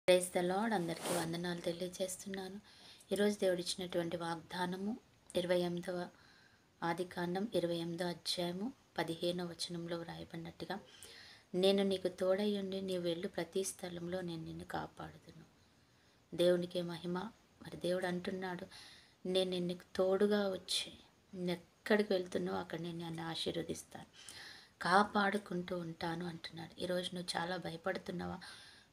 Praise the lord. అందరికీ వందనాలు తెలియజేస్తున్నాను. ఈరోజు దేవుడు ఇచ్చినటువంటి వాగ్దానము 28వ ఆదికాండం 28వ అధ్యాయము 15వ వచనంలో వ్రాయబడినట్టుగా, నేను నీకు తోడై ఉండి నీవు వెళ్ళు ప్రతి స్థలంలో నేను నిన్ను కాపాడుదును. దేవునికే మహిమ. మరి దేవుడు అంటున్నాడు, నేను నీకు తోడుగా వచ్చి ఎక్కడికి వెళ్తున్నావు అక్కడ నేను నన్ను ఆశీర్వదిస్తాను, కాపాడుకుంటూ ఉంటాను అంటున్నాడు. ఈరోజు నువ్వు చాలా భయపడుతున్నావా?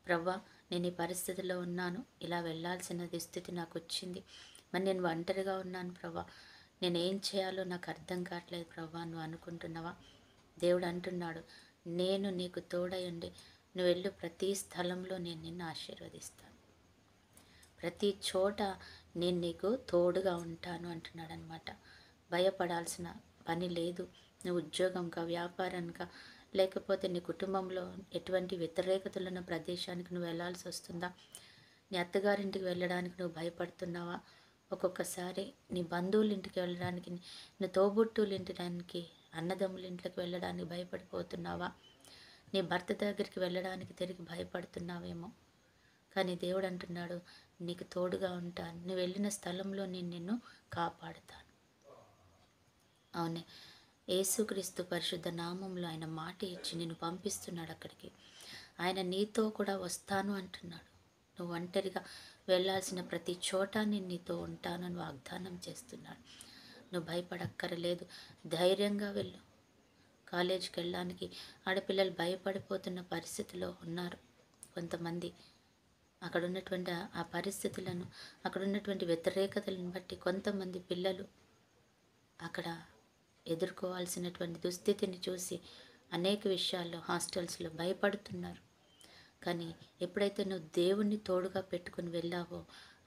ప్రవ్వా, నేను ఈ పరిస్థితిలో ఉన్నాను, ఇలా వెళ్ళాల్సిన దుస్థితి నాకు వచ్చింది, మరి నేను ఒంటరిగా ఉన్నాను ప్రవ్వా, నేను ఏం చేయాలో నాకు అర్థం కావట్లేదు ప్రవ్వా నువ్వు అనుకుంటున్నావా? దేవుడు అంటున్నాడు, నేను నీకు తోడై ఉండి నువ్వు వెళ్ళు ప్రతి స్థలంలో నేను నిన్ను ఆశీర్వదిస్తాను, ప్రతి చోట నేను నీకు తోడుగా ఉంటాను అంటున్నాడు అనమాట. భయపడాల్సిన పని లేదు. నువ్వు ఉద్యోగంకా, వ్యాపారంకా, లేకపోతే నీ కుటుంబంలో ఎటువంటి వ్యతిరేకతలున్న ప్రదేశానికి నువ్వు వెళ్ళాల్సి వస్తుందా? నీ అత్తగారింటికి వెళ్ళడానికి నువ్వు భయపడుతున్నావా? ఒక్కొక్కసారి నీ బంధువుల ఇంటికి వెళ్ళడానికి, నీ తోబుట్టువుల ఇంటికి, అన్నదమ్ముల ఇంట్లోకి వెళ్ళడానికి భయపడిపోతున్నావా? నీ భర్త దగ్గరికి వెళ్ళడానికి తిరిగి భయపడుతున్నావేమో. కానీ దేవుడు అంటున్నాడు, నీకు తోడుగా ఉంటాను, నువ్వు వెళ్ళిన స్థలంలో నేను నిన్ను కాపాడుతాను. అవునే, యేసుక్రీస్తు పరిశుద్ధ నామంలో ఆయన మాట ఇచ్చి నిన్ను పంపిస్తున్నాడు అక్కడికి. ఆయన నీతో కూడా వస్తాను అంటున్నాడు. నువ్వు ఒంటరిగా వెళ్ళాల్సిన ప్రతి చోట నేను నీతో ఉంటాను అని వాగ్దానం చేస్తున్నాడు. నువ్వు భయపడక్కరలేదు, ధైర్యంగా వెళ్ళు. కాలేజీకి వెళ్ళడానికి ఆడపిల్లలు భయపడిపోతున్న పరిస్థితిలో ఉన్నారు కొంతమంది. అక్కడ ఉన్నటువంటి ఆ పరిస్థితులను, అక్కడ ఉన్నటువంటి వ్యతిరేకతలను బట్టి కొంతమంది పిల్లలు అక్కడ ఎదుర్కోవాల్సినటువంటి దుస్థితిని చూసి అనేక విషయాల్లో హాస్టల్స్లో భయపడుతున్నారు. కానీ ఎప్పుడైతే నువ్వు దేవుణ్ణి తోడుగా పెట్టుకుని వెళ్ళావో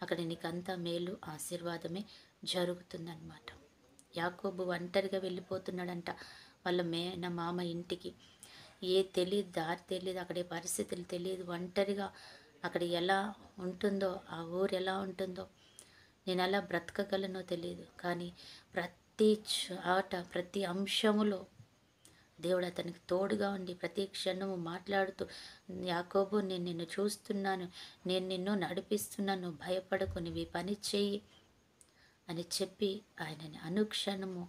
అక్కడ నీకంతా మేలు, ఆశీర్వాదమే జరుగుతుందన్నమాట. యాకోబు ఒంటరిగా వెళ్ళిపోతున్నాడంట వాళ్ళ మామ ఇంటికి. తెలియదు, దారి తెలియదు, అక్కడే పరిస్థితులు తెలియదు, ఒంటరిగా అక్కడ ఎలా ఉంటుందో, ఆ ఊరు ఎలా ఉంటుందో, నేను ఎలా బ్రతకగలనో తెలియదు. కానీ ప్రతి చోట, ప్రతి అంశములో దేవుడు అతనికి తోడుగా ఉండి ప్రతి క్షణము మాట్లాడుతూ, యాకోబు నేను నిన్ను చూస్తున్నాను, నేను నిన్ను నడిపిస్తున్నాను, భయపడకు, నీవు ఈ పని చెయ్యి అని చెప్పి ఆయనని అనుక్షణము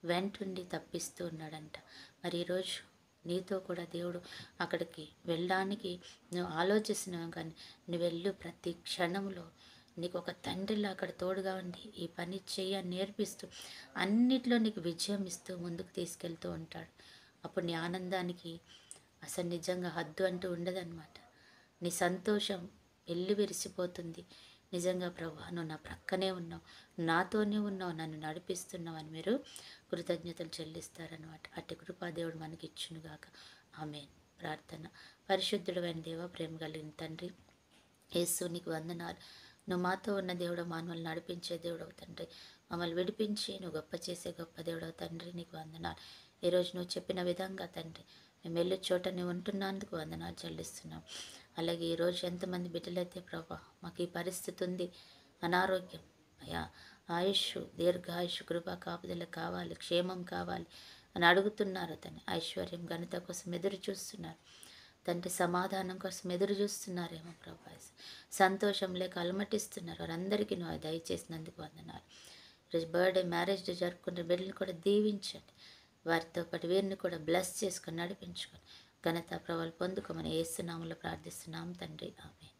వెంటుండి తప్పిస్తూ ఉన్నాడంట. మరి ఈరోజు నీతో కూడా దేవుడు అక్కడికి వెళ్ళడానికి నువ్వు ఆలోచిస్తున్నావు, కానీ నువ్వు వెళ్ళు ప్రతి క్షణంలో నీకు ఒక తండ్రిలా అక్కడ తోడుగా ఉండి ఈ పని చేయని నేర్పిస్తూ అన్నిట్లో నీకు విజయం ఇస్తూ ముందుకు తీసుకెళ్తూ ఉంటాడు. అప్పుడు నీ ఆనందానికి అసలు నిజంగా హద్దు అంటూ ఉండదన్నమాట. నీ సంతోషం ఎల్లి విరిసిపోతుంది. నిజంగా ప్రభువా, నువ్వు నా ప్రక్కనే ఉన్నావు, నాతోనే ఉన్నావు, నన్ను నడిపిస్తున్నావు అని మీరు కృతజ్ఞతలు చెల్లిస్తారనమాట. అట్టి కృపా దేవుడు మనకి ఇచ్చునుగాక. ఆమేన్. ప్రార్థన. పరిశుద్ధుడైన దేవ, ప్రేమ కలిగిన తండ్రి యేసు, నీకు వందనాలు. నువ్వు మాతో ఉన్న దేవుడు, మానవులు నడిపించే దేవుడవు తండ్రి, మమ్మల్ని విడిపించి నువ్వు గొప్ప చేసే గొప్ప దేవుడవు తండ్రి, నీకు వందనాలు. ఈరోజు నువ్వు చెప్పిన విధంగా తండ్రి మేము వెళ్ళే చోట నువ్వు ఉంటున్నందుకు వందనాలు చెల్లిస్తున్నాం. అలాగే ఈరోజు ఎంతమంది బిడ్డలైతే ప్రభా మాకు ఈ పరిస్థితి ఉంది, అనారోగ్యం, అయా ఆయుష్, దీర్ఘాయుష్, కృప కాపుదల కావాలి, క్షేమం కావాలి అని అడుగుతున్నారు. తను ఐశ్వర్యం, ఘనత కోసం ఎదురు చూస్తున్నారు తండ్రి, సమాధానం కోసం ఎదురు చూస్తున్నారేమో ప్రభా, సంతోషం లేక అలమటిస్తున్నారు. వారందరికీ నువ్వు దయచేసినందుకు వందనాలు. ఈరోజు బర్త్డే, మ్యారేజ్ డే జరుపుకుంటే బిడ్డలు కూడా దీవించండి, వారితో పాటు వీరిని కూడా బ్లెస్ చేసుకొని నడిపించుకొని ఘనత ప్రభావాలు పొందుకోమని యేసు నామములో ప్రార్థిస్తున్నాం తండ్రి. ఆమేన్.